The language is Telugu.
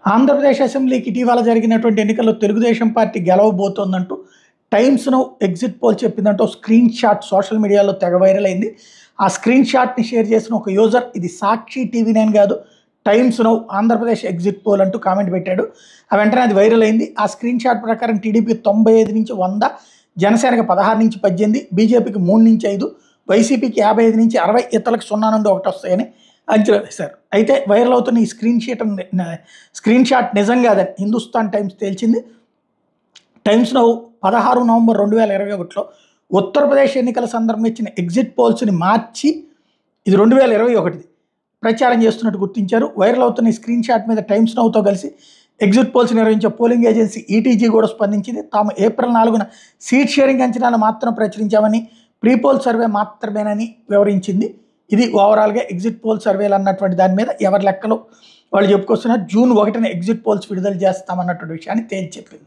ఆంధ్రప్రదేశ్ అసెంబ్లీకి ఇటీవల జరిగినటువంటి ఎన్నికల్లో తెలుగుదేశం పార్టీ గెలవబోతోందంటూ టైమ్స్ నౌ ఎగ్జిట్ పోల్ చెప్పిందంటూ స్క్రీన్ షాట్ సోషల్ మీడియాలో తెగ వైరల్ అయింది. ఆ స్క్రీన్ షాట్ని షేర్ చేసిన ఒక యూజర్ ఇది సాక్షి టీవీ9 కాదు, times now Andhra Pradesh exit poll అంటూ కామెంట్ పెట్టాడు. ఆ వెంటనే అది వైరల్ అయింది. ఆ స్క్రీన్ షాట్ ప్రకారం టీడీపీ 95 నుంచి 100, జనసేనకి 16 నుంచి 18, బీజేపీకి 3 నుంచి 5, వైసీపీకి 55 నుంచి 60, ఇతరులకు 0 నుండి 1 వస్తాయని అంచనా వేశారు. అయితే వైరల్ అవుతున్న ఈ స్క్రీన్ షాట్ నిజం కాదని హిందుస్థాన్ టైమ్స్ తేల్చింది. టైమ్స్ నౌ 16 నవంబర్ 2021లో ఉత్తరప్రదేశ్ ఎన్నికల సందర్భంగా ఇచ్చిన ఎగ్జిట్ పోల్స్ని మార్చి ఇది 2021 ప్రచారం చేస్తున్నట్టు గుర్తించారు. వైరల్ అవుతున్న ఈ స్క్రీన్ షాట్ మీద టైమ్స్ నౌతో కలిసి ఎగ్జిట్ పోల్స్ నిర్వహించే పోలింగ్ ఏజెన్సీ ఈటీజీ కూడా స్పందించింది. తాము ఏప్రిల్ 4న సీట్ షేరింగ్ అంచనాలు మాత్రం ప్రచురించామని, ప్రీపోల్ సర్వే మాత్రమేనని వివరించింది. ఇది ఓవరాల్గా ఎగ్జిట్ పోల్ సర్వేలు అన్నటువంటి దాని మీద ఎవరి లెక్కలు వాళ్ళు చెప్పుకొస్తున్నారు. జూన్ 1న ఎగ్జిట్ పోల్స్ విడుదల చేస్తామన్నటువంటి విషయాన్ని తేల్చి చెప్పింది.